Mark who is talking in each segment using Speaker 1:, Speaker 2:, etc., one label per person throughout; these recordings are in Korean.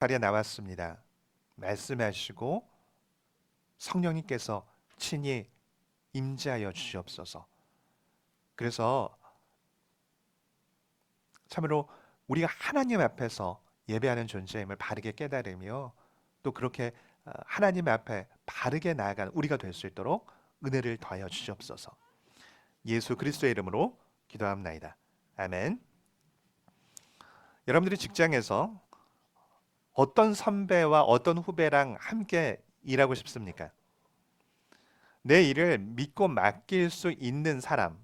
Speaker 1: 자리에 나왔습니다. 말씀하시고 성령님께서 친히 임재하여 주시옵소서. 그래서 참으로 우리가 하나님 앞에서 예배하는 존재임을 바르게 깨달으며 또 그렇게 하나님 앞에 바르게 나아가는 우리가 될 수 있도록 은혜를 더하여 주시옵소서. 예수 그리스도의 이름으로 기도합나이다. 아멘. 여러분들이 직장에서 어떤 선배와 어떤 후배랑 함께 일하고 싶습니까? 내 일을 믿고 맡길 수 있는 사람,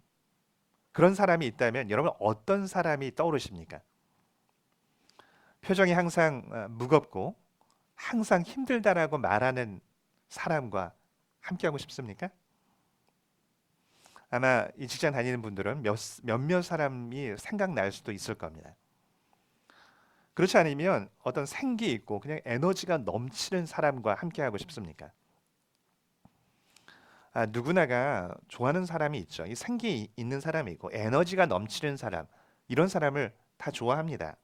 Speaker 1: 그런 사람이 있다면 여러분 어떤 사람이 떠오르십니까? 표정이 항상 무겁고 항상 힘들다라고 말하는 사람과 함께하고 싶습니까? 아마 이 직장 다니는 분들은 몇몇 사람이 생각날 수도 있을 겁니다. 그렇지 않으면 어떤 생기 있고 그냥 에너지가 넘치는 사람과 함께하고 싶습니까? 누구나가 좋아하는 사람이 있죠. 이 생기 있는 사람이 있고 에너지가 넘치는 사람, 이런 사람을 다 좋아합니다.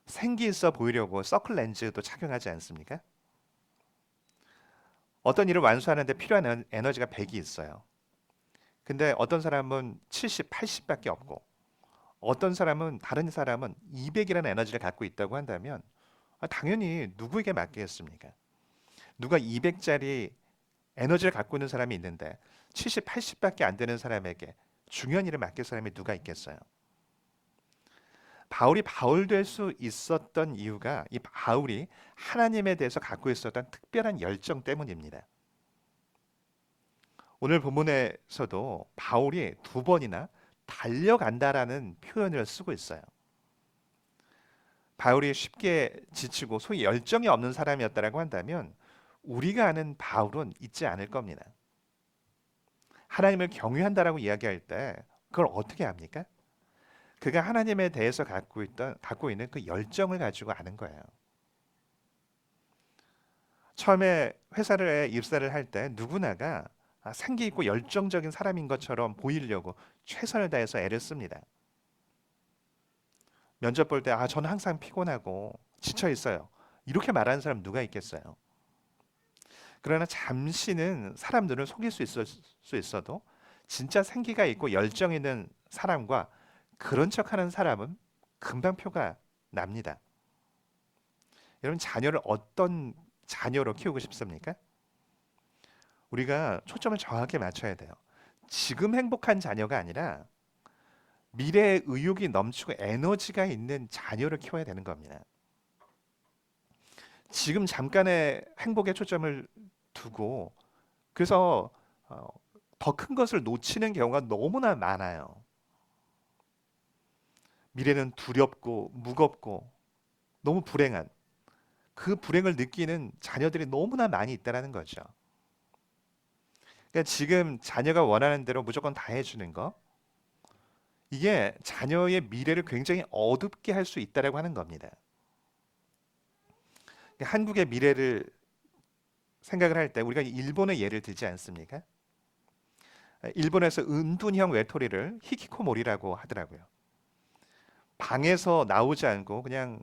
Speaker 1: 생기 있어 보이려고 서클 렌즈도 착용하지 않습니까? 어떤 일을 완수하는데 필요한 에너지가 100이 있어요. 근데 어떤 사람은 70, 80밖에 없고 다른 사람은 200이라는 에너지를 갖고 있다고 한다면 당연히 누구에게 맡기겠습니까? 누가 200짜리 에너지를 갖고 있는 사람이 있는데 70, 80밖에 안 되는 사람에게 중요한 일을 맡길 사람이 누가 있겠어요? 바울이 바울 될 수 있었던 이유가 이 바울이 하나님에 대해서 갖고 있었던 특별한 열정 때문입니다. 오늘 본문에서도 바울이 2번이나 달려간다라는 표현을 쓰고 있어요. 바울이 쉽게 지치고 소위 열정이 없는 사람이었다라고 한다면 우리가 아는 바울은 있지 않을 겁니다. 하나님을 경외한다라고 이야기할 때 그걸 어떻게 합니까? 그가 하나님에 대해서 갖고 있는 그 열정을 가지고 아는 거예요. 처음에 회사에 입사를 할 때 누구나가 생기 있고 열정적인 사람인 것처럼 보이려고 최선을 다해서 애를 씁니다. 면접 볼 때 저는 항상 피곤하고 지쳐 있어요. 이렇게 말하는 사람 누가 있겠어요? 그러나 잠시는 사람들을 속일 수 있어도 진짜 생기가 있고 열정 있는 사람과 그런 척하는 사람은 금방 표가 납니다. 여러분 자녀를 어떤 자녀로 키우고 싶습니까? 우리가 초점을 정확하게 맞춰야 돼요. 지금 행복한 자녀가 아니라 미래의 의욕이 넘치고 에너지가 있는 자녀를 키워야 되는 겁니다. 지금 잠깐의 행복에 초점을 두고 그래서 더 큰 것을 놓치는 경우가 너무나 많아요. 미래는 두렵고 무겁고 너무 불행한 그 불행을 느끼는 자녀들이 너무나 많이 있다는 거죠. 그러니까 지금 자녀가 원하는 대로 무조건 다 해주는 거, 이게 자녀의 미래를 굉장히 어둡게 할 수 있다고 하는 겁니다. 그러니까 한국의 미래를 생각을 할 때 우리가 일본의 예를 들지 않습니까? 일본에서 은둔형 외톨이를 히키코모리라고 하더라고요. 방에서 나오지 않고 그냥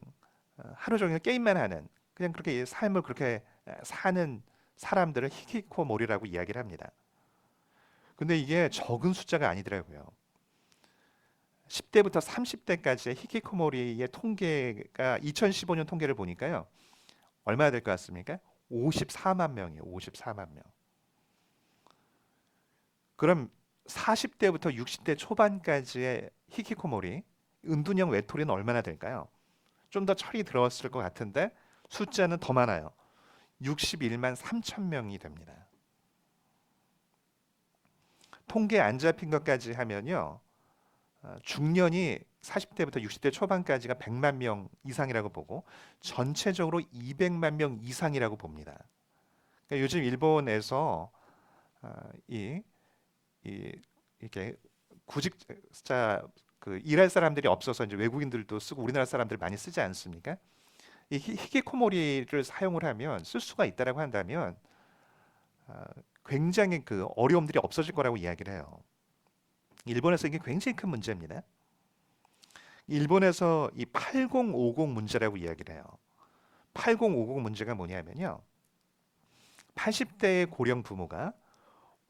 Speaker 1: 하루 종일 게임만 하는, 그냥 그렇게 삶을 그렇게 사는 사람들을 히키코모리라고 이야기를 합니다. 근데 이게 적은 숫자가 아니더라고요. 10대부터 30대까지의 히키코모리의 통계가 2015년 통계를 보니까요. 얼마나 될 것 같습니까? 54만 명이에요. 54만 명. 그럼 40대부터 60대 초반까지의 히키코모리, 은둔형 외톨이는 얼마나 될까요? 좀 더 철이 들었을 것 같은데 숫자는 더 많아요. 61만 3천 명이 됩니다. 통계 안 잡힌 것까지 하면요. 중년이 40대부터 60대 초반까지가 100만 명 이상이라고 보고 전체적으로 200만 명 이상이라고 봅니다. 그러니까 요즘 일본에서 이 이렇게 구직자 일할 사람들이 없어서 이제 외국인들도 쓰고 우리나라 사람들 많이 쓰지 않습니까? 이 히키코모리를 사용을 하면 쓸 수가 있다라고 한다면 굉장히 그 어려움들이 없어질 거라고 이야기를 해요. 일본에서 이게 굉장히 큰 문제입니다. 일본에서 이 8050 문제라고 이야기를 해요. 8050 문제가 뭐냐면요. 80대의 고령 부모가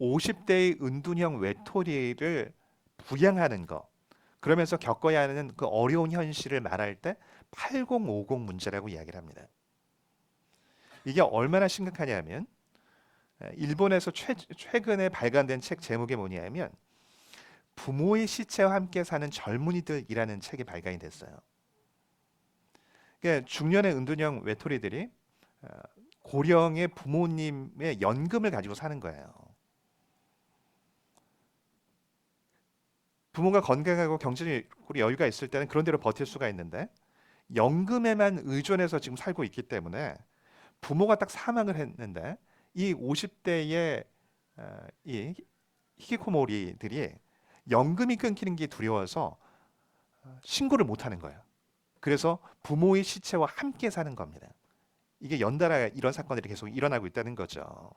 Speaker 1: 50대의 은둔형 외톨이를 부양하는 거, 그러면서 겪어야 하는 그 어려운 현실을 말할 때 8050 문제라고 이야기를 합니다. 이게 얼마나 심각하냐면 일본에서 최근에 발간된 책 제목이 뭐냐면 부모의 시체와 함께 사는 젊은이들이라는 책이 발간이 됐어요. 그러니까 중년의 은둔형 외톨이들이 어, 고령의 부모님의 연금을 가지고 사는 거예요. 부모가 건강하고 경제적으로 여유가 있을 때는 그런 대로 버틸 수가 있는데 연금에만 의존해서 지금 살고 있기 때문에 부모가 딱 사망을 했는데 이 50대의 이 히키코모리들이 연금이 끊기는 게 두려워서 신고를 못 하는 거예요. 그래서 부모의 시체와 함께 사는 겁니다. 이게 연달아 이런 사건들이 계속 일어나고 있다는 거죠.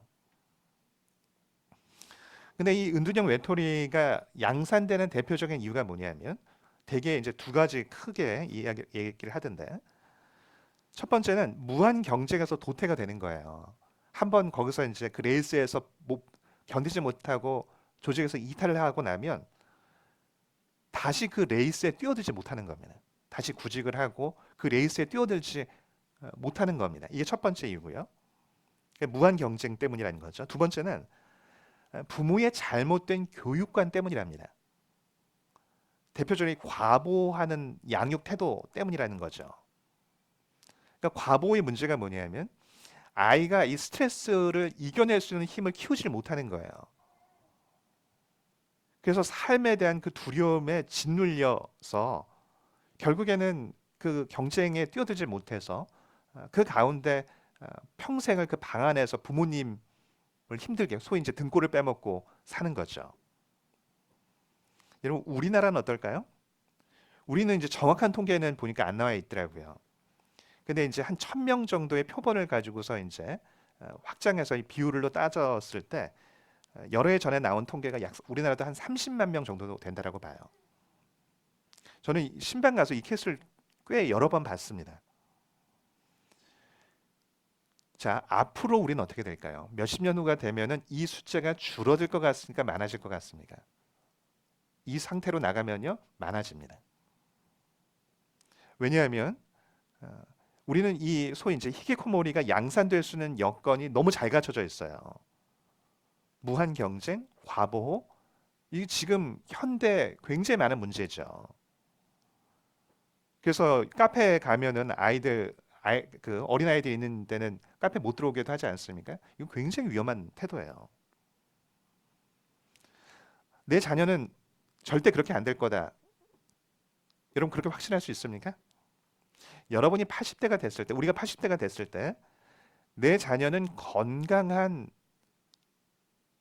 Speaker 1: 근데 이 은둔형 외톨이가 양산되는 대표적인 이유가 뭐냐면 대개 이제 두 가지 크게 얘기를 하던데 첫 번째는 무한 경쟁에서 도태가 되는 거예요. 한번 거기서 이제 그 레이스에서 견디지 못하고 조직에서 이탈을 하고 나면 다시 그 레이스에 뛰어들지 못하는 겁니다. 다시 구직을 하고 그 레이스에 뛰어들지 못하는 겁니다. 이게 첫 번째 이유고요. 무한 경쟁 때문이라는 거죠. 두 번째는 부모의 잘못된 교육관 때문이랍니다. 대표적인 과보하는 양육 태도 때문이라는 거죠. 그러니까 과보의 문제가 뭐냐면 아이가 이 스트레스를 이겨낼 수 있는 힘을 키우지를 못하는 거예요. 그래서 삶에 대한 그 두려움에 짓눌려서 결국에는 그 경쟁에 뛰어들지 못해서 그 가운데 평생을 그 방 안에서 부모님을 힘들게 소위 이제 등골을 빼먹고 사는 거죠. 여러분 우리나라는 어떨까요? 우리는 이제 정확한 통계는 보니까 안 나와 있더라고요. 근데 이제 한 1000명 정도의 표본을 가지고서 이제 확장해서 이 비율로 따졌을 때 여러 해 전에 나온 통계가 우리나라도 한 30만 명 정도 된다라고 봐요. 저는 신방 가서 이 케이스를 꽤 여러 번 봤습니다. 자, 앞으로 우리는 어떻게 될까요? 몇십 년 후가 되면은 이 숫자가 줄어들 것 같습니까? 많아질 것 같습니까? 이 상태로 나가면요, 많아집니다. 왜냐하면 우리는 이 소위 이제 히키코모리가 양산될 수 있는 여건이 너무 잘 갖춰져 있어요. 무한 경쟁, 과보호, 이게 지금 현대 굉장히 많은 문제죠. 그래서 카페에 가면은 그 어린 아이들이 있는 데는 카페 못 들어오게도 하지 않습니까? 이거 굉장히 위험한 태도예요. 내 자녀는 절대 그렇게 안 될 거다. 여러분 그렇게 확신할 수 있습니까? 여러분이 80대가 됐을 때, 우리가 80대가 됐을 때 내 자녀는 건강한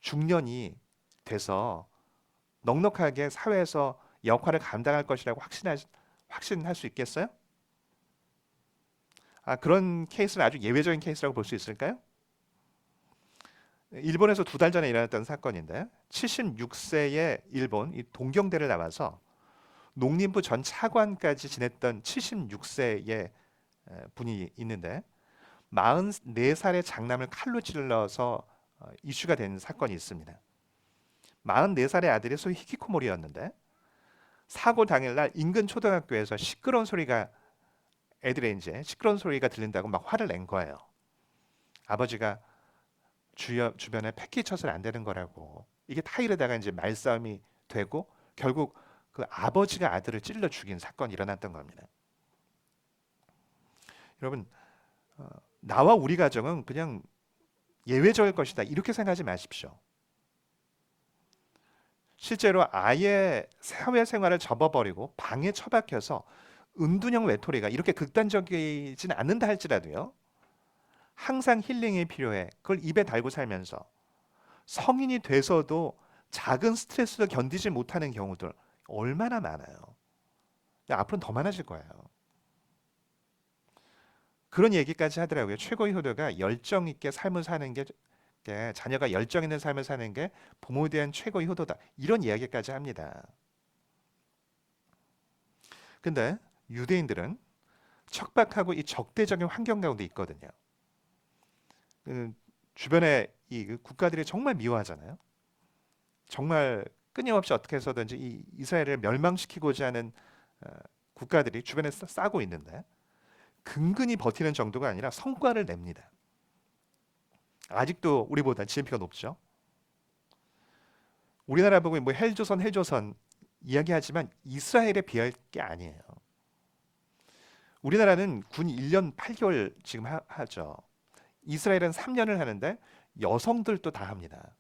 Speaker 1: 중년이 돼서 넉넉하게 사회에서 역할을 감당할 것이라고 확신할 수 있겠어요? 그런 케이스는 아주 예외적인 케이스라고 볼 수 있을까요? 일본에서 2달 전에 일어났던 사건인데 76세의 일본 이 동경대를 나와서 농림부 전 차관까지 지냈던 76세의 분이 있는데 44살의 장남을 칼로 찔러서 이슈가 된 사건이 있습니다. 44살의 아들이 소위 히키코모리였는데 사고 당일날 인근 초등학교에서 애들의 이제 시끄러운 소리가 들린다고 막 화를 낸 거예요. 아버지가 주변에 패기 쳐서는 안 되는 거라고. 이게 타일에다가 이제 말싸움이 되고 결국 그 아버지가 아들을 찔러 죽인 사건이 일어났던 겁니다. 여러분 나와 우리 가정은 그냥 예외적일 것이다 이렇게 생각하지 마십시오. 실제로 아예 사회생활을 접어버리고 방에 처박혀서 은둔형 외톨이가 이렇게 극단적이진 않는다 할지라도요. 항상 힐링이 필요해. 그걸 입에 달고 살면서 성인이 돼서도 작은 스트레스를 견디지 못하는 경우들 얼마나 많아요. 앞으로는 더 많아질 거예요. 그런 얘기까지 하더라고요. 최고의 효도가 열정 있게 삶을 사는 게 자녀가 열정 있는 삶을 사는 게 부모에 대한 최고의 효도다. 이런 이야기까지 합니다. 근데 유대인들은 척박하고 이 적대적인 환경 가운데 있거든요. 그 주변에 이 국가들이 정말 미워하잖아요. 정말 끊임없이 어떻게 해서든지 이 이스라엘을 멸망시키고자 하는 어, 국가들이 주변에 싸고 있는데 근근히 버티는 정도가 아니라 성과를 냅니다. 아직도 우리보다 GNP가 높죠. 우리나라 보고 뭐 헬조선 이야기하지만 이스라엘에 비할 게 아니에요. 우리나라는 군 1년 8개월 지금 하죠. 이스라엘은 3년을 하는데 여성들도 다 합니다.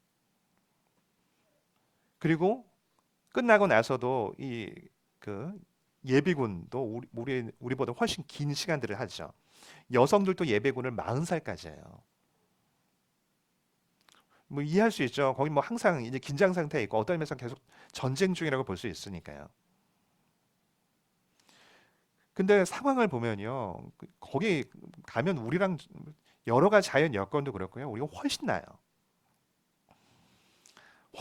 Speaker 1: 그리고 끝나고 나서도 이 그 예비군도 우리보다 훨씬 긴 시간들을 하죠. 여성들도 예비군을 40살까지 해요. 뭐 이해할 수 있죠. 거기 뭐 항상 이제 긴장 상태에 있고 어떤 면에서 계속 전쟁 중이라고 볼 수 있으니까요. 근데 상황을 보면요. 거기 가면 우리랑 여러 가지 자연 여건도 그렇고요. 우리가 훨씬 나아요.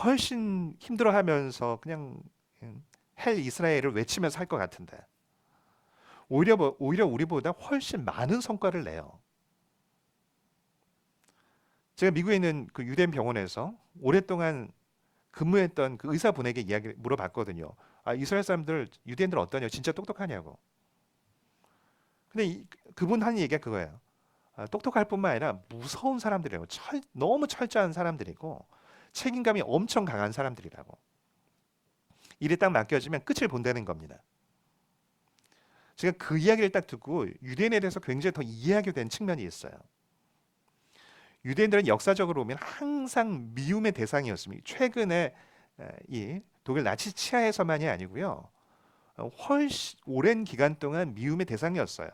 Speaker 1: 훨씬 힘들어하면서 그냥 헬 이스라엘을 외치면서 할 것 같은데 오히려 우리보다 훨씬 많은 성과를 내요. 제가 미국에 있는 그 유대인 병원에서 오랫동안 근무했던 그 의사분에게 이야기 물어봤거든요. 아, 이스라엘 사람들 유대인들 어떠냐? 진짜 똑똑하냐고. 근데 그분 한 얘기가 그거예요. 아, 똑똑할 뿐만 아니라 무서운 사람들이라고. 너무 철저한 사람들이고 책임감이 엄청 강한 사람들이라고. 일이 딱 맡겨지면 끝을 본다는 겁니다. 제가 그 이야기를 딱 듣고 유대인에 대해서 굉장히 더 이해하게 된 측면이 있어요. 유대인들은 역사적으로 보면 항상 미움의 대상이었습니다. 최근에 이 독일 나치 치하에서만이 아니고요. 훨씬 오랜 기간 동안 미움의 대상이었어요.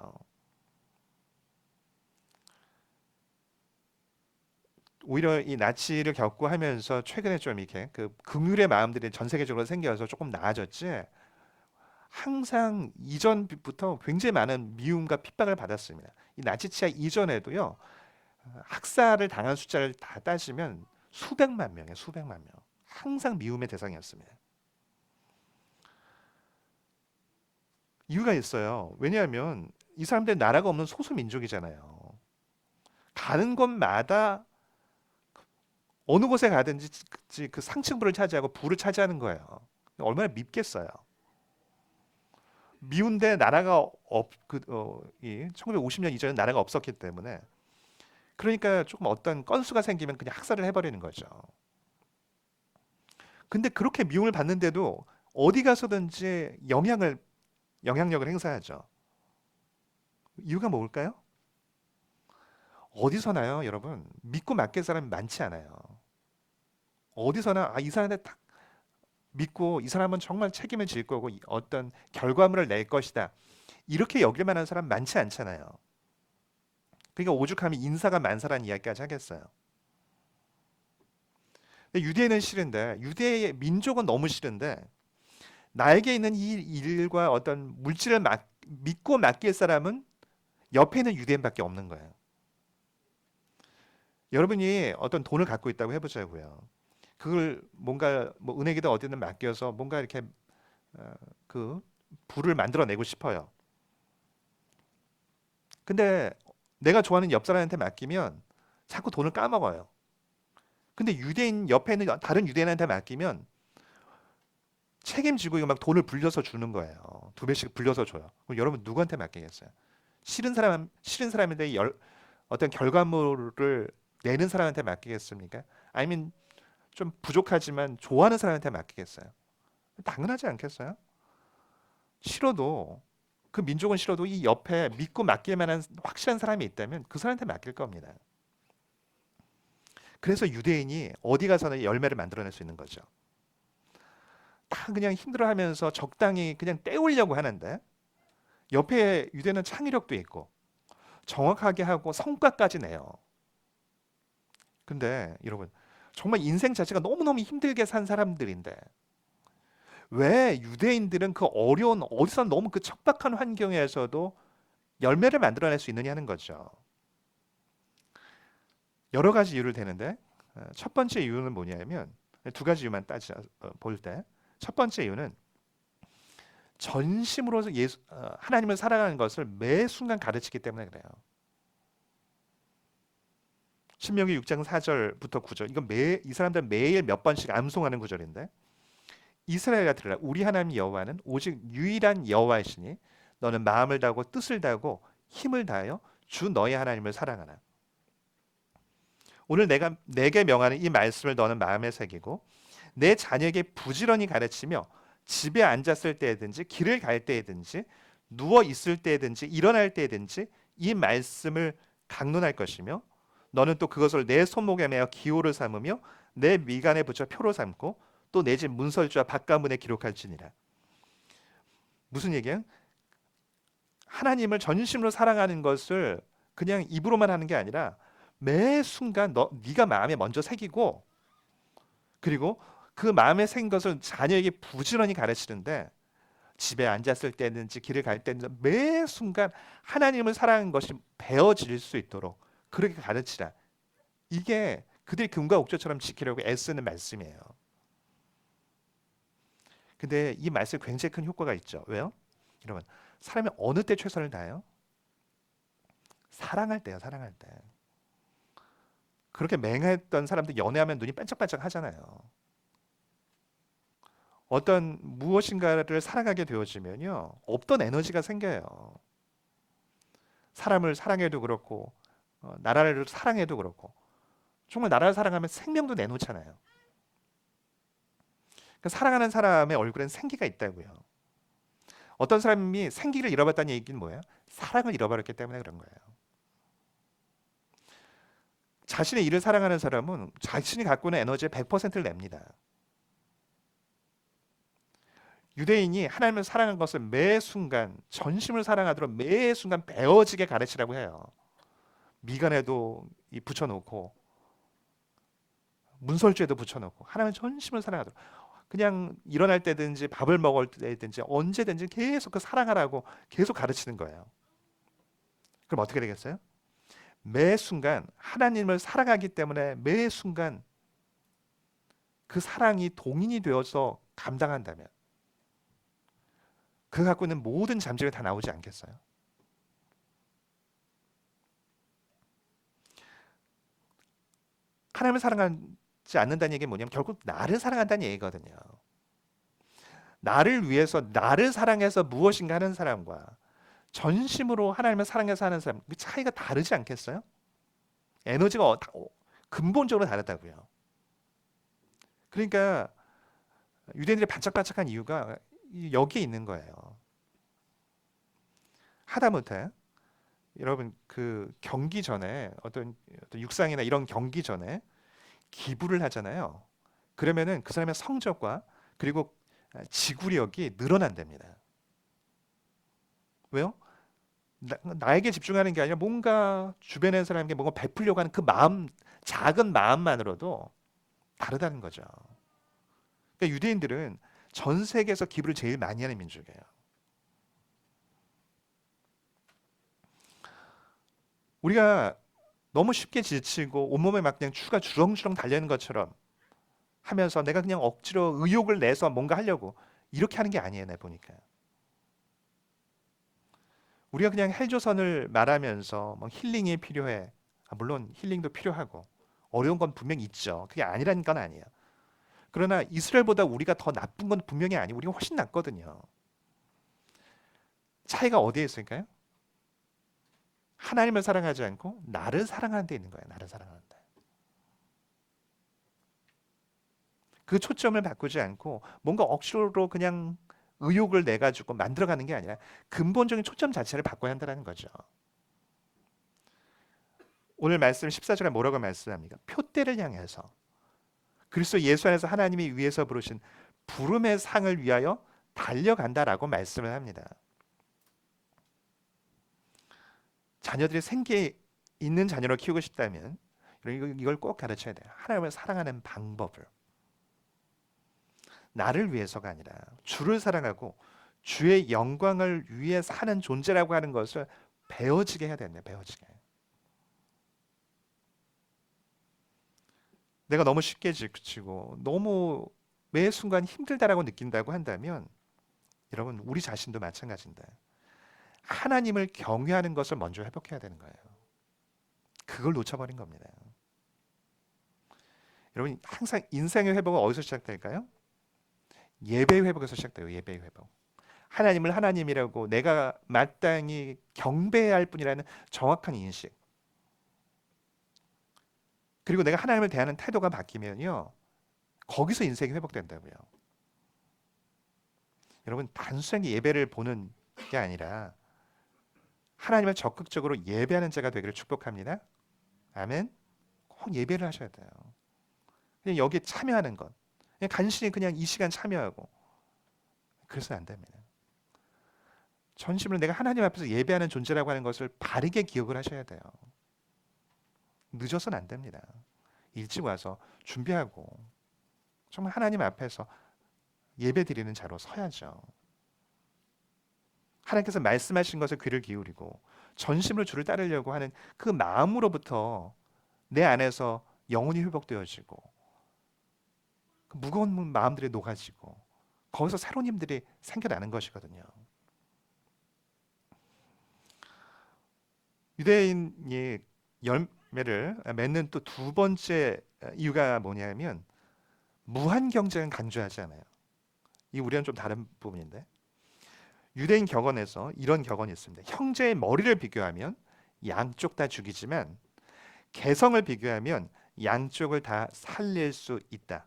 Speaker 1: 오히려 이 나치를 겪고 하면서 최근에 좀 이렇게 그 긍휼의 마음들이 전 세계적으로 생겨서 조금 나아졌지. 항상 이전부터 굉장히 많은 미움과 핍박을 받았습니다. 이 나치 치하 이전에도요. 학살을 당한 숫자를 다 따지면 수백만 명이에요. 수백만 명. 항상 미움의 대상이었습니다. 이유가 있어요. 왜냐하면 이 사람들 나라가 없는 소수민족이잖아요. 가는 곳마다 어느 곳에 가든지 그 상층부를 차지하고 부를 차지하는 거예요. 얼마나 밉겠어요. 미운데 나라가 이 1950년 이전에 나라가 없었기 때문에 그러니까 조금 어떤 건수가 생기면 그냥 학살을 해버리는 거죠. 근데 그렇게 미움을 받는데도 어디 가서든지 영향력을 행사하죠. 이유가 뭘까요? 어디서나요, 여러분? 믿고 맡길 사람이 많지 않아요. 어디서나 이 사람한테 딱 믿고 이 사람은 정말 책임을 질 거고 어떤 결과물을 낼 것이다. 이렇게 여길 만한 사람 많지 않잖아요. 그러니까 오죽하면 인사가 만사라는 이야기까지 하겠어요. 근데 유대인은 싫은데 유대의 민족은 너무 싫은데 나에게 있는 이 일과 어떤 물질을 믿고 맡길 사람은 옆에 있는 유대인밖에 없는 거예요. 여러분이 어떤 돈을 갖고 있다고 해보자고요. 그걸 뭔가 뭐 은행에다 어디든 맡겨서 뭔가 이렇게 그 부를 만들어내고 싶어요. 근데 내가 좋아하는 옆 사람한테 맡기면 자꾸 돈을 까먹어요. 근데 유대인 옆에 있는 다른 유대인한테 맡기면 책임지고 이거 막 돈을 불려서 주는 거예요. 2배씩 불려서 줘요. 그럼 여러분 누구한테 맡기겠어요? 싫은 사람인데 어떤 결과물을 내는 사람한테 맡기겠습니까? 아니면 좀 부족하지만 좋아하는 사람한테 맡기겠어요? 당연하지 않겠어요? 싫어도 그 민족은 싫어도 이 옆에 믿고 맡길 만한 확실한 사람이 있다면 그 사람한테 맡길 겁니다. 그래서 유대인이 어디 가서는 열매를 만들어낼 수 있는 거죠. 다 그냥 힘들어하면서 적당히 그냥 때우려고 하는데 옆에 유대는 창의력도 있고 정확하게 하고 성과까지 내요. 근데 여러분 정말 인생 자체가 너무너무 힘들게 산 사람들인데 왜 유대인들은 그 어려운 어디서 너무 그 척박한 환경에서도 열매를 만들어낼 수 있느냐 하는 거죠. 여러 가지 이유를 대는데 첫 번째 이유는 뭐냐면 두 가지 이유만 볼 때 첫 번째 이유는 전심으로 하나님을 사랑하는 것을 매 순간 가르치기 때문에 그래요. 신명기 6장 4절부터 9절. 이건 이 사람들은 매일 몇 번씩 암송하는 구절인데, 이스라엘아 들으라. 우리 하나님 여호와는 오직 유일한 여호와이시니 너는 마음을 다하고 뜻을 다하고 힘을 다하여 주 너의 하나님을 사랑하라. 오늘 내가 내게 명하는 이 말씀을 너는 마음에 새기고 내 자녀에게 부지런히 가르치며 집에 앉았을 때든지 길을 갈 때든지 누워 있을 때든지 일어날 때든지 이 말씀을 강론할 것이며 너는 또 그것을 내 손목에 매어 기호를 삼으며 내 미간에 붙여 표로 삼고 또 내 집 문설주와 바깥문에 기록할지니라. 무슨 얘기야? 하나님을 전심으로 사랑하는 것을 그냥 입으로만 하는 게 아니라 매 순간 네가 마음에 먼저 새기고, 그리고 그 마음에 새긴 것을 자녀에게 부지런히 가르치는데, 집에 앉았을 때든지 길을 갈 때든지 매 순간 하나님을 사랑하는 것이 배워질 수 있도록 그렇게 가르치라. 이게 그들이 금과 옥조처럼 지키려고 애쓰는 말씀이에요. 근데 이 말씀에 굉장히 큰 효과가 있죠. 왜요? 여러분, 사람이 어느 때 최선을 다해요? 사랑할 때요. 사랑할 때. 그렇게 맹했던 사람들 연애하면 눈이 반짝반짝 하잖아요. 어떤 무엇인가를 사랑하게 되어지면요, 없던 에너지가 생겨요. 사람을 사랑해도 그렇고 나라를 사랑해도 그렇고, 정말 나라를 사랑하면 생명도 내놓잖아요. 그러니까 사랑하는 사람의 얼굴엔 생기가 있다고요. 어떤 사람이 생기를 잃어버렸다는 얘기는 뭐예요? 사랑을 잃어버렸기 때문에 그런 거예요. 자신의 일을 사랑하는 사람은 자신이 갖고 있는 에너지의 100%를 냅니다. 유대인이 하나님을 사랑하는 것을 매 순간 전심을 사랑하도록 매 순간 배워지게 가르치라고 해요. 미간에도 붙여놓고 문설주에도 붙여놓고 하나님을 전심을 사랑하도록, 그냥 일어날 때든지 밥을 먹을 때든지 언제든지 계속 그 사랑하라고 계속 가르치는 거예요. 그럼 어떻게 되겠어요? 매 순간 하나님을 사랑하기 때문에 매 순간 그 사랑이 동인이 되어서 감당한다면 그 갖고 있는 모든 잠재력이 다 나오지 않겠어요? 하나님을 사랑하지 않는다는 얘기는 뭐냐면 결국 나를 사랑한다는 얘기거든요. 나를 위해서 나를 사랑해서 무엇인가 하는 사람과 전심으로 하나님을 사랑해서 하는 사람, 그 차이가 다르지 않겠어요? 에너지가 근본적으로 다르다고요. 그러니까 유대인들이 반짝반짝한 이유가 여기에 있는 거예요. 하다못해 여러분 그 경기 전에 어떤 육상이나 이런 경기 전에 기부를 하잖아요. 그러면은 그 사람의 성적과 그리고 지구력이 늘어난답니다. 왜요? 나에게 집중하는 게 아니라 뭔가 주변의 사람에게 뭔가 베풀려고 하는 그 마음, 작은 마음만으로도 다르다는 거죠. 그러니까 유대인들은 전 세계에서 기부를 제일 많이 하는 민족이에요. 우리가 너무 쉽게 지치고 온몸에 막 그냥 추가 주렁주렁 달리는 것처럼 하면서 내가 그냥 억지로 의욕을 내서 뭔가 하려고 이렇게 하는 게 아니에요. 내가 보니까. 우리가 그냥 헬조선을 말하면서 뭐 힐링이 필요해. 물론 힐링도 필요하고 어려운 건 분명히 있죠. 그게 아니라는 건 아니에요. 그러나 이스라엘보다 우리가 더 나쁜 건 분명히 아니고 우리가 훨씬 낫거든요. 차이가 어디에 있을까요? 하나님을 사랑하지 않고 나를 사랑하는 데 있는 거예요. 나를 사랑하는 데. 그 초점을 바꾸지 않고 뭔가 억지로 그냥 의욕을 내 가지고 만들어가는 게 아니라 근본적인 초점 자체를 바꿔야 한다는 거죠. 오늘 말씀 14절에 뭐라고 말씀합니까? 표대를 향해서 그리스도 예수 안에서 하나님이 위에서 부르신 부름의 상을 위하여 달려간다라고 말씀을 합니다. 자녀들이 생기 있는 자녀로 키우고 싶다면 이걸 꼭 가르쳐야 돼요. 하나님을 사랑하는 방법을. 나를 위해서가 아니라 주를 사랑하고 주의 영광을 위해 사는 존재라고 하는 것을 배워지게 해야 되는데, 배워지게. 내가 너무 쉽게 지치고 너무 매 순간 힘들다라고 느낀다고 한다면 여러분, 우리 자신도 마찬가지인데 하나님을 경외하는 것을 먼저 회복해야 되는 거예요. 그걸 놓쳐버린 겁니다. 여러분, 항상 인생의 회복은 어디서 시작될까요? 예배의 회복에서 시작돼요. 예배의 회복. 하나님을 하나님이라고 내가 마땅히 경배해야 할 뿐이라는 정확한 인식. 그리고 내가 하나님을 대하는 태도가 바뀌면요, 거기서 인생이 회복된다고요. 여러분, 단순히 예배를 보는 게 아니라 하나님을 적극적으로 예배하는 자가 되기를 축복합니다. 아멘. 꼭 예배를 하셔야 돼요. 그냥 여기에 참여하는 것, 그냥 간신히 그냥 이 시간 참여하고 그래서는 안 됩니다. 전심으로 내가 하나님 앞에서 예배하는 존재라고 하는 것을 바르게 기억을 하셔야 돼요. 늦어서는 안 됩니다. 일찍 와서 준비하고 정말 하나님 앞에서 예배 드리는 자로 서야죠. 하나님께서 말씀하신 것에 귀를 기울이고 전심으로 주를 따르려고 하는 그 마음으로부터 내 안에서 영혼이 회복되어지고 그 무거운 마음들이 녹아지고 거기서 새로운 힘들이 생겨나는 것이거든요. 유대인이 열매를 맺는 또 두 번째 이유가 뭐냐면 무한 경쟁은 간주하지 않아요. 이 우리는 좀 다른 부분인데 유대인 격언에서 이런 격언이 있습니다. 형제의 머리를 비교하면 양쪽 다 죽이지만 개성을 비교하면 양쪽을 다 살릴 수 있다.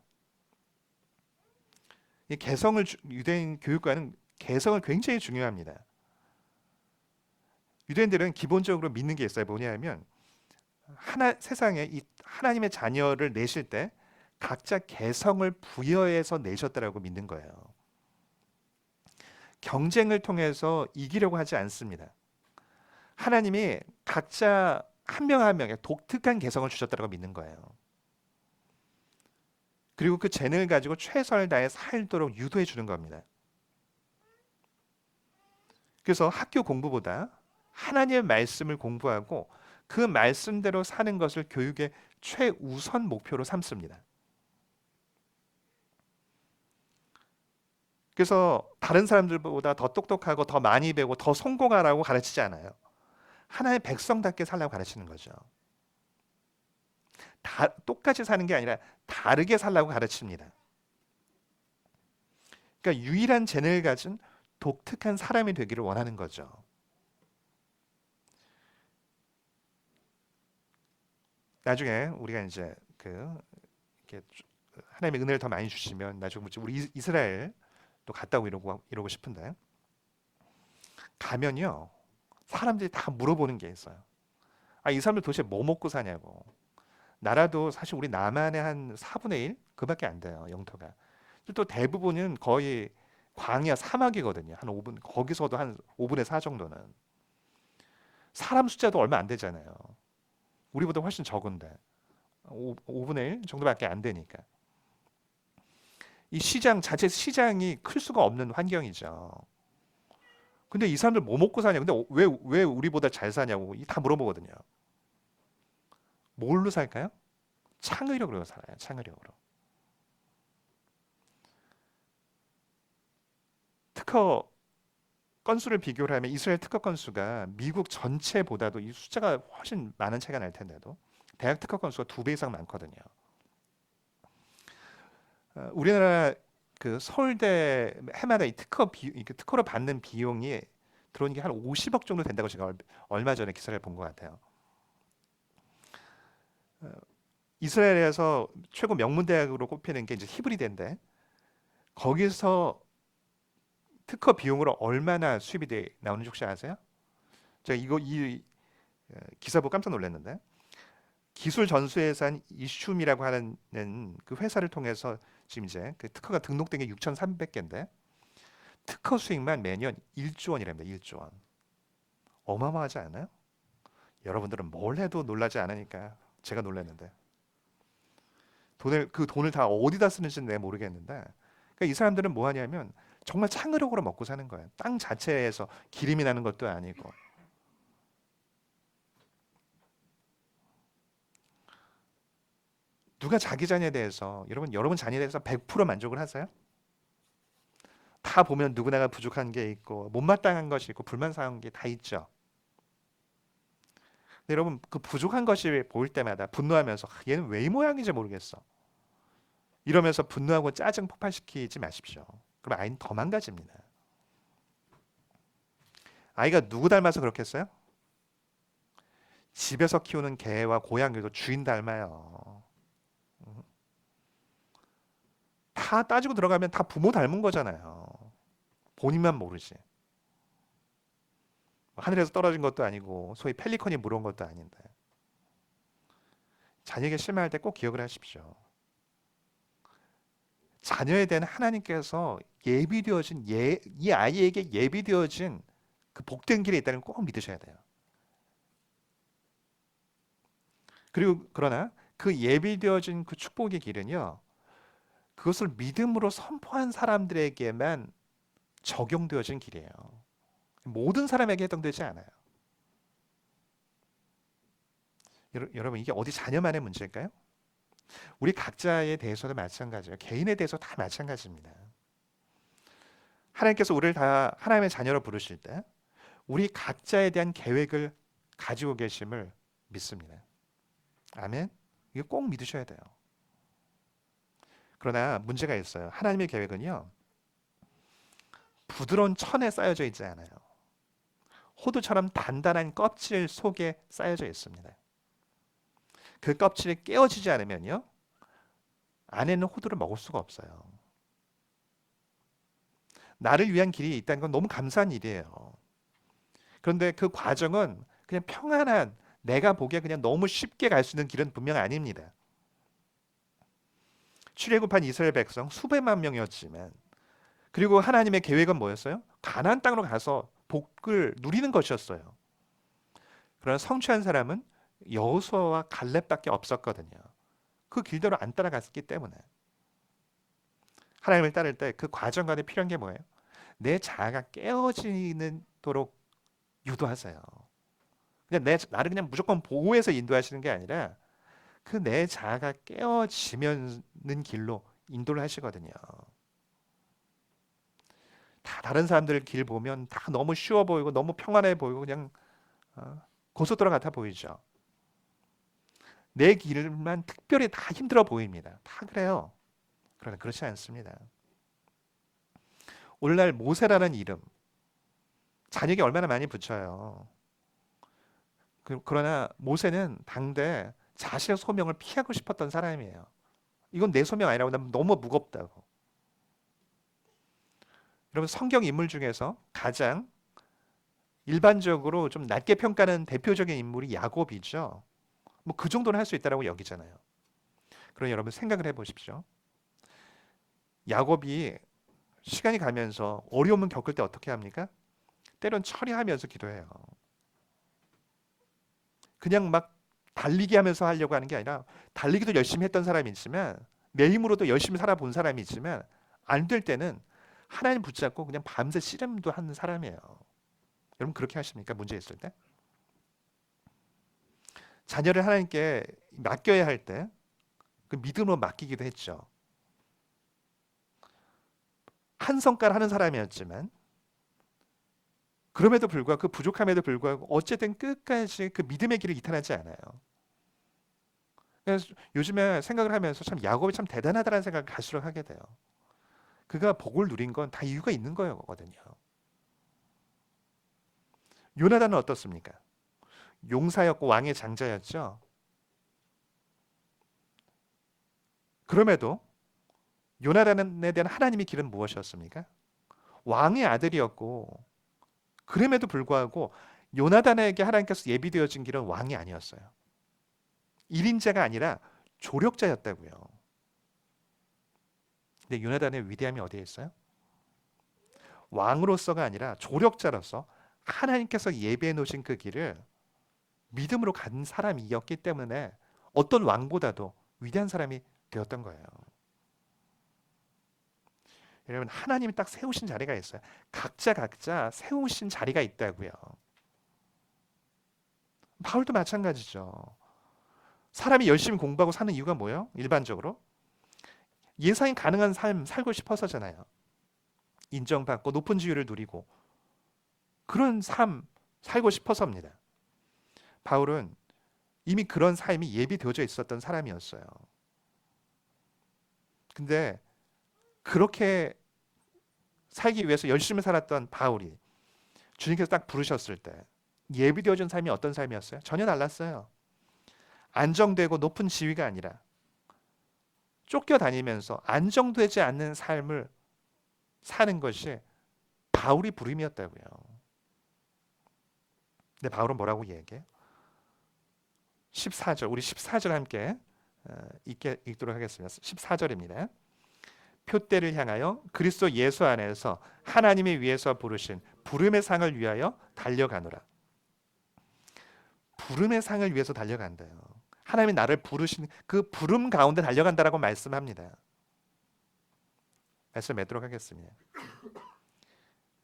Speaker 1: 이 개성을 유대인 교육과는 개성을 굉장히 중요합니다. 유대인들은 기본적으로 믿는 게 있어요. 뭐냐면 세상에 이 하나님의 자녀를 내실 때 각자 개성을 부여해서 내셨다라고 믿는 거예요. 경쟁을 통해서 이기려고 하지 않습니다. 하나님이 각자 한 명 한 명의 독특한 개성을 주셨다고 믿는 거예요. 그리고 그 재능을 가지고 최선을 다해 살도록 유도해 주는 겁니다. 그래서 학교 공부보다 하나님의 말씀을 공부하고 그 말씀대로 사는 것을 교육의 최우선 목표로 삼습니다. 그래서 다른 사람들보다 더 똑똑하고 더 많이 배우고 더 성공하라고 가르치지 않아요. 하나의 백성답게 살라고 가르치는 거죠. 똑같이 사는 게 아니라 다르게 살라고 가르칩니다. 그러니까 유일한 재능을 가진 독특한 사람이 되기를 원하는 거죠. 나중에 우리가 이제 이렇게 하나님의 은혜를 더 많이 주시면 나중에 우리 이스라엘 또 갔다 오고 이러고 싶은데 가면요 사람들이 다 물어보는 게 있어요. 이 사람들 도대체 뭐 먹고 사냐고. 나라도 사실 우리 남한의 한 4분의 1 그밖에 안 돼요, 영토가. 또 대부분은 거의 광야 사막이거든요. 한 5분 거기서도 한 5분의 4 정도는 사람 숫자도 얼마 안 되잖아요. 우리보다 훨씬 적은데 5분의 1 정도밖에 안 되니까 이 시장 자체 시장이 클 수가 없는 환경이죠. 근데 이 사람들 뭐 먹고 사냐? 근데 왜 우리보다 잘 사냐고 다 물어보거든요. 뭘로 살까요? 창의력으로 살아요. 창의력으로. 특허 건수를 비교를 하면 이스라엘 특허 건수가 미국 전체보다도 이 숫자가 훨씬 많은 차이가 날 텐데도 대학 특허 건수가 2배 이상 많거든요. 우리나라 그 서울대 해마다 이 특허로 받는 비용이 들어오는 게 한 50억 정도 된다고 제가 얼마 전에 기사를 본 것 같아요. 이스라엘에서 최고 명문 대학으로 꼽히는 게 이제 히브리대인데 거기서 특허 비용으로 얼마나 수입이 나오는지 혹시 아세요? 제가 이 기사 보고 깜짝 놀랐는데 기술 전수회사 이슌이라고 하는 그 회사를 통해서 지금 이제 그 특허가 등록된 게 6,300개인데 특허 수익만 매년 1조 원이랍니다. 1조 원. 어마어마하지 않아요? 여러분들은 뭘 해도 놀라지 않으니까 제가 놀랐는데 그 돈을 다 어디다 쓰는지는 내가 모르겠는데 그러니까 이 사람들은 뭐 하냐면 정말 창의력으로 먹고 사는 거예요. 땅 자체에서 기름이 나는 것도 아니고. 누가 자기 자녀에 대해서 여러분 자녀에 대해서 100% 만족을 하세요? 다 다 보면 누구나가 부족한 게 있고 못마땅한 것이 있고 불만사한 게 다 있죠. 근데 여러분 그 부족한 것이 보일 때마다 분노하면서 얘는 왜 이 모양인지 모르겠어, 이러면서 분노하고 짜증 폭발시키지 마십시오. 그럼 아이는 더 망가집니다. 아이가 누구 닮아서 그렇겠어요? 집에서 키우는 개와 고양이도 주인 닮아요. 다 따지고 들어가면 다 부모 닮은 거잖아요. 본인만 모르지. 하늘에서 떨어진 것도 아니고 소위 펠리컨이 물어온 것도 아닌데. 자녀에게 실망할 때 꼭 기억을 하십시오. 자녀에 대한 하나님께서 예비되어진 이 아이에게 예비되어진 그 복된 길에 있다는 걸 꼭 믿으셔야 돼요. 그리고 그러나 그 예비되어진 그 축복의 길은요, 그것을 믿음으로 선포한 사람들에게만 적용되어진 길이에요. 모든 사람에게 해당되지 않아요. 여러분 이게 어디 자녀만의 문제일까요? 우리 각자에 대해서도 마찬가지예요. 개인에 대해서 다 마찬가지입니다. 하나님께서 우리를 다 하나님의 자녀로 부르실 때 우리 각자에 대한 계획을 가지고 계심을 믿습니다. 아멘. 이거 꼭 믿으셔야 돼요. 그러나 문제가 있어요. 하나님의 계획은요, 부드러운 천에 쌓여져 있지 않아요. 호두처럼 단단한 껍질 속에 쌓여져 있습니다. 그 껍질이 깨어지지 않으면요, 안에 있는 호두를 먹을 수가 없어요. 나를 위한 길이 있다는 건 너무 감사한 일이에요. 그런데 그 과정은 그냥 평안한, 내가 보기에 그냥 너무 쉽게 갈 수 있는 길은 분명 아닙니다. 출애굽한 이스라엘 백성 수백만 명이었지만, 그리고 하나님의 계획은 뭐였어요? 가나안 땅으로 가서 복을 누리는 것이었어요. 그러나 성취한 사람은 여호수아와 갈렙밖에 없었거든요. 그 길대로 안 따라갔기 때문에. 하나님을 따를 때 그 과정 가운데 필요한 게 뭐예요? 내 자아가 깨어지도록 유도하세요. 그냥 나를 그냥 무조건 보호해서 인도하시는 게 아니라 그 내 자아가 깨어지는 길로 인도를 하시거든요. 다 다른 사람들 길 보면 다 너무 쉬워 보이고 너무 평안해 보이고 그냥 고속도로 같아 보이죠. 내 길만 특별히 다 힘들어 보입니다. 다 그래요. 그러나 그렇지 않습니다. 오늘날 모세라는 이름 자녀에게 얼마나 많이 붙여요. 그러나 모세는 당대 자신의 소명을 피하고 싶었던 사람이에요. 이건 내 소명 아니라고, 난 너무 무겁다고. 여러분 성경 인물 중에서 가장 일반적으로 좀 낮게 평가하는 대표적인 인물이 야곱이죠. 뭐 그 정도는 할 수 있다라고 여기잖아요. 그럼 여러분 생각을 해보십시오. 야곱이 시간이 가면서 어려움을 겪을 때 어떻게 합니까? 때론 처리하면서 기도해요. 그냥 막 달리기 하면서 하려고 하는 게 아니라, 달리기도 열심히 했던 사람이 있지만 내 힘으로도 열심히 살아본 사람이 있지만 안 될 때는 하나님 붙잡고 그냥 밤새 씨름도 하는 사람이에요. 여러분 그렇게 하십니까? 문제 있을 때? 자녀를 하나님께 맡겨야 할 때 그 믿음으로 맡기기도 했죠. 한 성깔 하는 사람이었지만 그럼에도 불구하고, 그 부족함에도 불구하고 어쨌든 끝까지 그 믿음의 길을 이탈하지 않아요. 그래서 요즘에 생각을 하면서 참 야곱이 참 대단하다는 생각을 갈수록 하게 돼요. 그가 복을 누린 건 다 이유가 있는 거거든요. 요나단은 어떻습니까? 용사였고 왕의 장자였죠. 그럼에도 요나단에 대한 하나님의 길은 무엇이었습니까? 왕의 아들이었고, 그럼에도 불구하고 요나단에게 하나님께서 예비되어진 길은 왕이 아니었어요. 1인자가 아니라 조력자였다고요. 근데 요나단의 위대함이 어디에 있어요? 왕으로서가 아니라 조력자로서 하나님께서 예비해 놓으신 그 길을 믿음으로 간 사람이었기 때문에 어떤 왕보다도 위대한 사람이 되었던 거예요. 여러분 하나님이 딱 세우신 자리가 있어요. 각자 세우신 자리가 있다고요. 바울도 마찬가지죠. 사람이 열심히 공부하고 사는 이유가 뭐예요? 일반적으로 예상이 가능한 삶 살고 싶어서잖아요. 인정받고 높은 지위를 누리고 그런 삶 살고 싶어서입니다. 바울은 이미 그런 삶이 예비되어져 있었던 사람이었어요. 근데 그렇게 살기 위해서 열심히 살았던 바울이 주님께서 딱 부르셨을 때 예비되어진 삶이 어떤 삶이었어요? 전혀 달랐어요. 안정되고 높은 지위가 아니라 쫓겨다니면서 안정되지 않는 삶을 사는 것이 바울이 부름이었다고요. 근데 바울은 뭐라고 얘기해요? 14절, 우리 14절 함께 읽도록 하겠습니다. 14절입니다. 표대를 향하여 그리스도 예수 안에서 하나님이 위해서 부르신 부름의 상을 위하여 달려가노라. 부름의 상을 위해서 달려간대요. 하나님이 나를 부르신 그 부름 가운데 달려간다라고 말씀합니다. 말씀 맺도록 하겠습니다.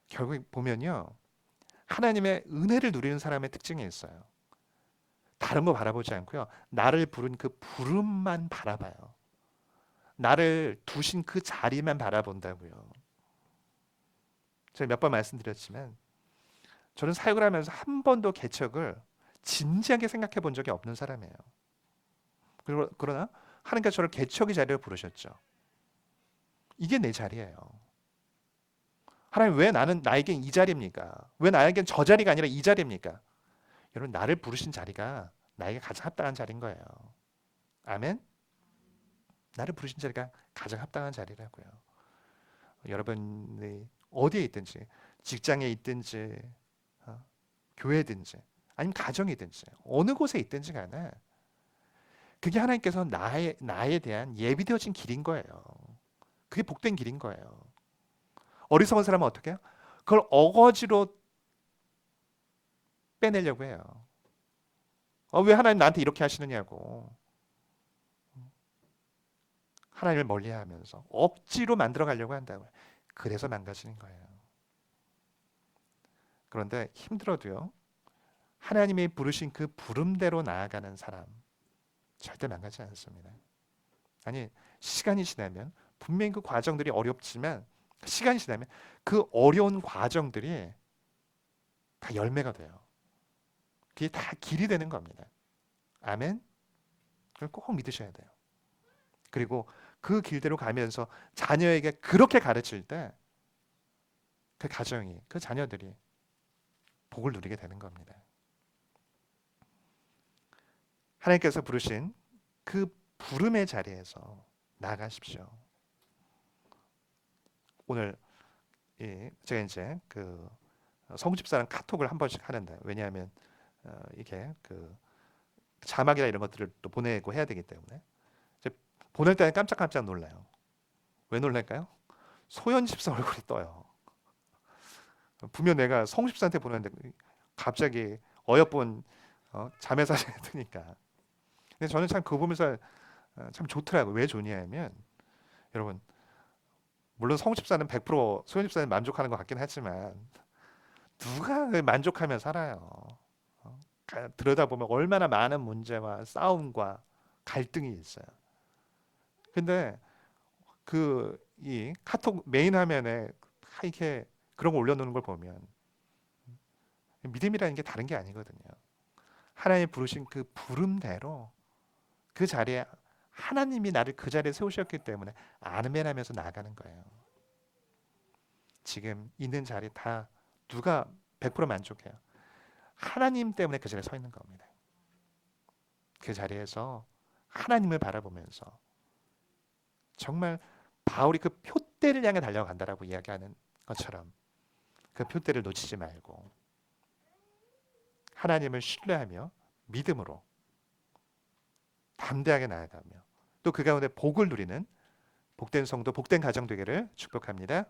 Speaker 1: 결국 보면요, 하나님의 은혜를 누리는 사람의 특징이 있어요. 다른 거 바라보지 않고요, 나를 부른 그 부름만 바라봐요. 나를 두신 그 자리만 바라본다고요. 제가 몇 번 말씀드렸지만 저는 사역을 하면서 한 번도 개척을 진지하게 생각해 본 적이 없는 사람이에요. 그러나 하나님께서 저를 개척의 자리를 부르셨죠. 이게 내 자리예요. 하나님, 왜 나에겐 이 자리입니까? 왜 나에겐 저 자리가 아니라 이 자리입니까? 여러분, 나를 부르신 자리가 나에게 가장 합당한 자리인 거예요. 아멘? 나를 부르신 자리가 가장 합당한 자리라고요. 여러분이 어디에 있든지, 직장에 있든지, 교회든지, 아니면 가정이든지, 어느 곳에 있든지 간에 그게 하나님께서 나에 대한 예비되어진 길인 거예요. 그게 복된 길인 거예요. 어리석은 사람은 어떻게 해요? 그걸 어거지로 빼내려고 해요. 왜 하나님 나한테 이렇게 하시느냐고. 하나님을 멀리하면서 억지로 만들어 가려고 한다고요. 그래서 망가지는 거예요. 그런데 힘들어도요, 하나님이 부르신 그 부름대로 나아가는 사람 절대 망가지지 않습니다. 아니, 시간이 지나면 분명히 그 과정들이 어렵지만 시간이 지나면 그 어려운 과정들이 다 열매가 돼요. 그게 다 길이 되는 겁니다. 아멘? 그걸 꼭 믿으셔야 돼요. 그리고 그 길대로 가면서 자녀에게 그렇게 가르칠 때 그 가정이, 그 자녀들이 복을 누리게 되는 겁니다. 하나님께서 부르신 그 부름의 자리에서 나아가십시오. 오늘 제가 이제 그 성집사랑 카톡을 한 번씩 하는데, 왜냐하면 이게 그 자막이나 이런 것들을 또 보내고 해야 되기 때문에 이제 보낼 때는 깜짝깜짝 놀라요. 왜 놀랄까요? 소연 집사 얼굴이 떠요. 분명 내가 성 집사한테 보냈는데 갑자기 어여쁜 자매 사진이 뜨니까. 근데 저는 참 그거 보면서 참 좋더라고요. 왜 좋냐면, 여러분, 물론 성 집사는 100% 소연 집사는 만족하는 것 같긴 하지만 누가 만족하며 살아요? 들여다보면 얼마나 많은 문제와 싸움과 갈등이 있어요. 근데 이 카톡 메인 화면에 이렇게 그런 거 올려놓는 걸 보면 믿음이라는 게 다른 게 아니거든요. 하나님이 부르신 그 부름대로 그 자리에 하나님이 나를 그 자리에 세우셨기 때문에 아멘하면서 나아가는 거예요. 지금 있는 자리 다 누가 100% 만족해요? 하나님 때문에 그 자리에 서 있는 겁니다. 그 자리에서 하나님을 바라보면서 정말 바울이 그 표대를 향해 달려간다라고 이야기하는 것처럼 그 표대를 놓치지 말고 하나님을 신뢰하며 믿음으로 담대하게 나아가며 또 그 가운데 복을 누리는 복된 성도, 복된 가정 되기를 축복합니다.